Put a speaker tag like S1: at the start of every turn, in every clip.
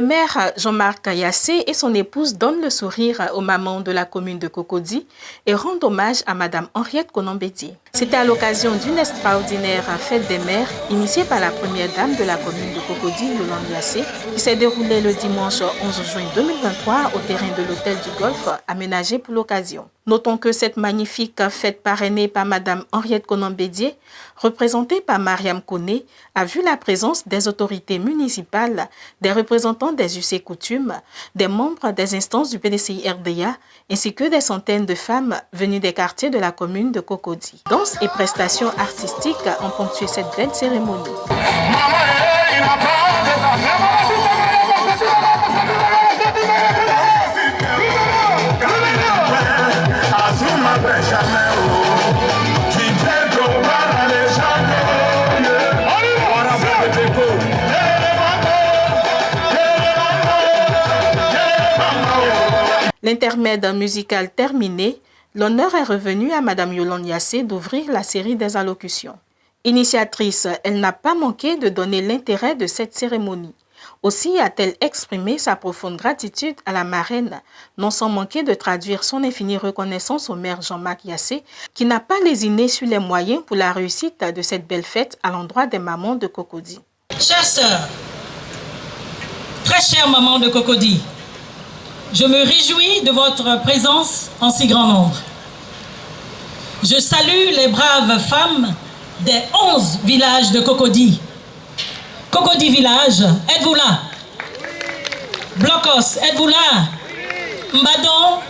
S1: maire Jean-Marc Yassé et son épouse donnent le sourire aux mamans de la commune de Cocody et rendent hommage à Madame Henriette Konan-Bédié. C'était à l'occasion d'une extraordinaire fête des mères initiée par la première dame de la commune de Cocody, Yolande Yassé, qui s'est déroulée le dimanche 11 juin 2023 au terrain de l'hôtel du Golfe, aménagé pour l'occasion. Notons que cette magnifique fête parrainée par Madame Henriette Konan-Bédié, représentée par Mariam Koné, a vu la présence des autorités municipales, des représentants des us et coutumes, des membres des instances du PDCI-RDA, ainsi que des centaines de femmes venues des quartiers de la commune de Cocody. Danse et prestations artistiques ont ponctué cette belle cérémonie. L'intermède musical terminé, l'honneur est revenu à Madame Yolande Yassé d'ouvrir la série des allocutions. Initiatrice, elle n'a pas manqué de donner l'intérêt de cette cérémonie. Aussi a-t-elle exprimé sa profonde gratitude à la marraine, non sans manquer de traduire son infinie reconnaissance au maire Jean-Marc Yassé, qui n'a pas lésiné sur les moyens pour la réussite de cette belle fête à l'endroit des mamans de Cocody.
S2: Chères sœurs, très chères mamans de Cocody, je me réjouis de votre présence en si grand nombre. Je salue les braves femmes des 11 villages de Cocody. Cocody village, êtes-vous là? Blocos, êtes-vous là? Mbadon,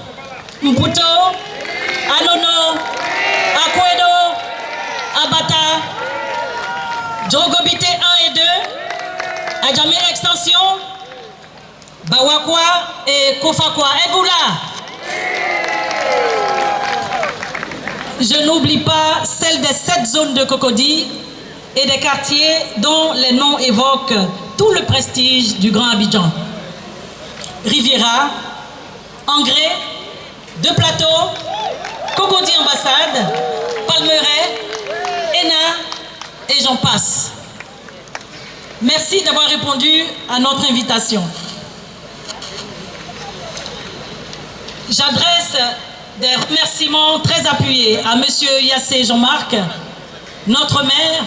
S2: Mputo, Anono, Akwedo, Abata, Djogobité 1 et 2, Adjamé Extension, Bawakwa et Kofakwa, êtes-vous là? Je n'oublie pas celle des 7 zones de Cocody et des quartiers dont les noms évoquent tout le prestige du Grand Abidjan. Riviera, Angré, Deux Plateaux, Cocody Ambassade, Palmeraie, Ena et j'en passe. Merci d'avoir répondu à notre invitation. J'adresse des remerciements très appuyés à Monsieur Yassé Jean-Marc, notre maire,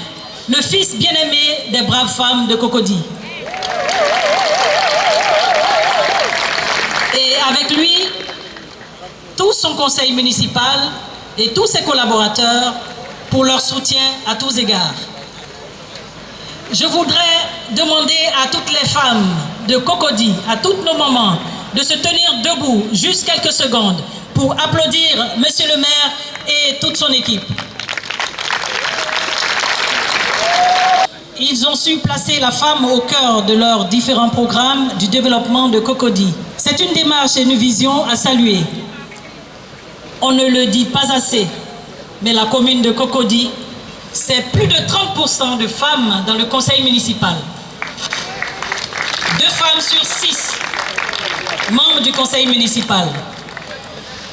S2: le fils bien-aimé des braves femmes de Cocody. Et avec lui, tout son conseil municipal et tous ses collaborateurs pour leur soutien à tous égards. Je voudrais demander à toutes les femmes de Cocody, à toutes nos mamans, de se tenir debout juste quelques secondes pour applaudir Monsieur le maire et toute son équipe. Ils ont su placer la femme au cœur de leurs différents programmes du développement de Cocody. C'est une démarche et une vision à saluer. On ne le dit pas assez, mais la commune de Cocody, c'est plus de 30% de femmes dans le conseil municipal. 2 femmes sur 6 membres du conseil municipal.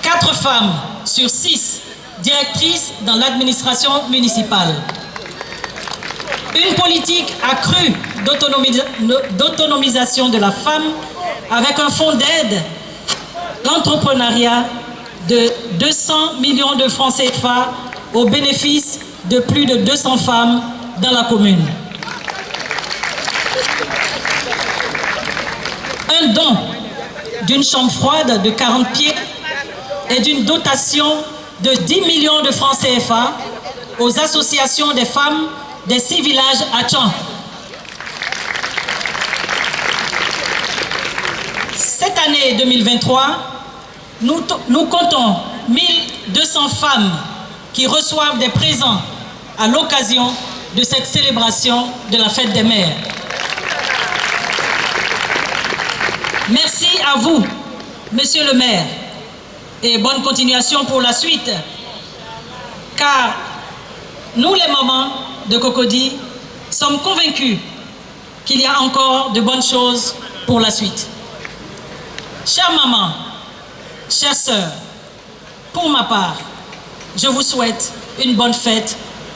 S2: 4 femmes sur 6 directrices dans l'administration municipale. Une politique accrue d'autonomisation de la femme avec un fonds d'aide d'entrepreneuriat de 200 millions de francs CFA au bénéfice de plus de 200 femmes dans la commune. Un don d'une chambre froide de 40 pieds et d'une dotation de 10 millions de francs CFA aux associations des femmes des 6 villages à Tchan. Cette année 2023, nous comptons 1200 femmes qui reçoivent des présents à l'occasion de cette célébration de la fête des mères. Merci à vous, Monsieur le maire, et bonne continuation pour la suite, car nous, les mamans de Cocody, sommes convaincus qu'il y a encore de bonnes choses pour la suite. Chères mamans, chères sœurs, pour ma part, je vous souhaite une bonne fête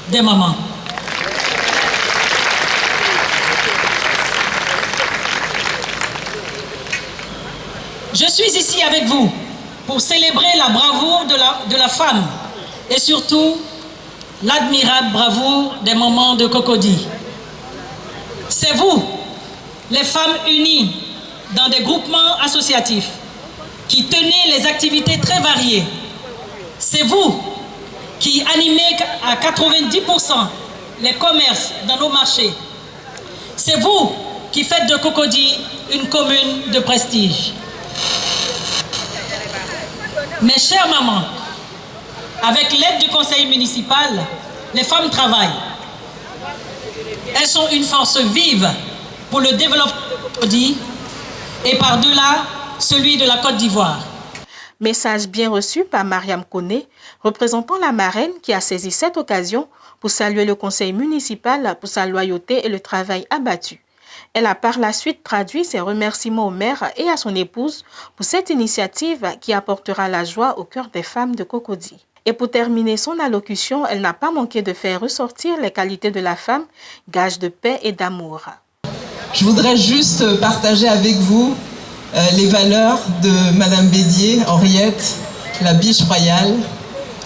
S2: des mamans. Je suis ici avec vous pour célébrer la bravoure de la femme et surtout l'admirable bravoure des mamans de Cocody. C'est vous, les femmes unies dans des groupements associatifs, qui tenez les activités très variées. C'est vous qui animez à 90% les commerces dans nos marchés. C'est vous qui faites de Cocody une commune de prestige. Mes chères mamans, avec l'aide du conseil municipal, les femmes travaillent. Elles sont une force vive pour le développement de Cocody et par-delà celui de la Côte d'Ivoire.
S1: Message bien reçu par Mariam Koné, représentant la marraine qui a saisi cette occasion pour saluer le conseil municipal pour sa loyauté et le travail abattu. Elle a par la suite traduit ses remerciements au maire et à son épouse pour cette initiative qui apportera la joie au cœur des femmes de Cocody. Et pour terminer son allocution, elle n'a pas manqué de faire ressortir les qualités de la femme, gage de paix et d'amour.
S3: Je voudrais juste partager avec vous les valeurs de Madame Bédier, Henriette, la biche royale,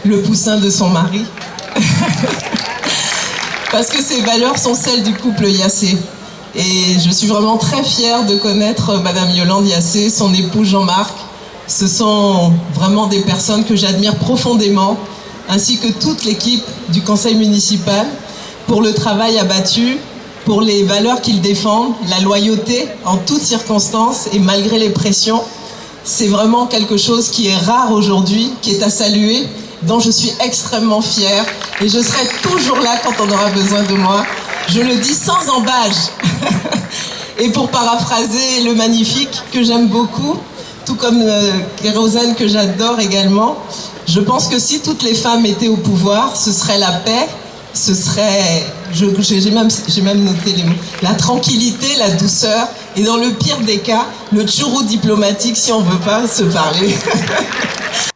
S3: le poussin de son mari. Parce que ces valeurs sont celles du couple Yassé. Et je suis vraiment très fière de connaître Madame Yolande Yassé, son époux Jean-Marc. Ce sont vraiment des personnes que j'admire profondément, ainsi que toute l'équipe du conseil municipal, pour le travail abattu, pour les valeurs qu'ils défendent, la loyauté en toutes circonstances et malgré les pressions. C'est vraiment quelque chose qui est rare aujourd'hui, qui est à saluer, dont je suis extrêmement fière. Et je serai toujours là quand on aura besoin de moi. Je le dis sans embâche. Et pour paraphraser le magnifique, que j'aime beaucoup, tout comme Kérosène que j'adore également, je pense que si toutes les femmes étaient au pouvoir, ce serait la paix, ce serait, j'ai même noté les mots, la tranquillité, la douceur, et dans le pire des cas, le tchourou diplomatique si on ne veut pas se parler.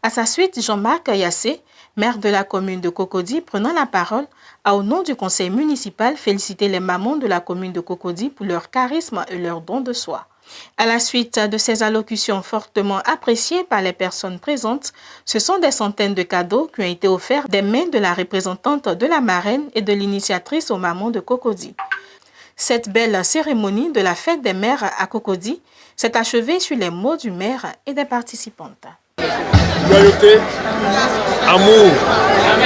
S1: À sa suite, Jean-Marc Yassé, maire de la commune de Cocody, prenant la parole, a au nom du conseil municipal félicité les mamans de la commune de Cocody pour leur charisme et leur don de soi. À la suite de ces allocutions fortement appréciées par les personnes présentes, ce sont des centaines de cadeaux qui ont été offerts des mains de la représentante de la marraine et de l'initiatrice aux mamans de Cocody. Cette belle cérémonie de la fête des mères à Cocody s'est achevée sur les mots du maire et des participantes.
S4: Loyauté, amour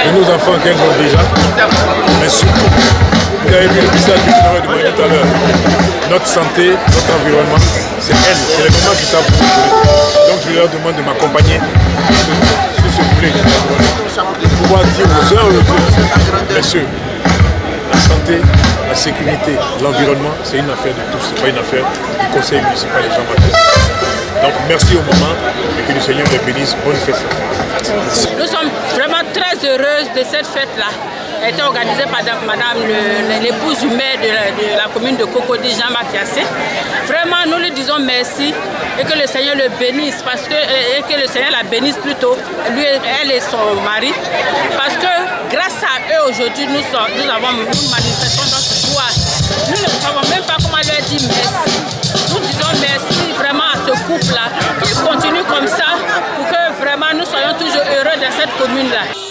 S4: de nos enfants qu'elles ont déjà, mais surtout, vous avez vu le message que je vous ai demandé tout à l'heure. Notre santé, notre environnement, c'est elles, c'est les mamans qui savent tout. Donc je leur demande de m'accompagner sur ce volet. Pour pouvoir dire aux uns et aux autres, messieurs, la santé, la sécurité, l'environnement, c'est une affaire de tous, ce n'est pas une affaire du conseil municipal de Jean-Baptiste. Donc merci au moment et que le Seigneur les bénisse. Bonne fête.
S5: Nous sommes vraiment très heureuses de cette fête-là. Elle a été organisée par madame l'épouse du maire de la commune de Cocody, Jean-Marc Yassé. Vraiment, nous lui disons merci et que le Seigneur le bénisse, et que le Seigneur la bénisse plutôt, lui, elle et son mari. Parce que grâce à eux aujourd'hui, nous manifestons notre joie. Nous ne savons même pas comment leur dire merci. Nous disons merci vraiment à ce couple-là, qui continue comme ça pour que vraiment nous soyons toujours heureux dans cette commune-là.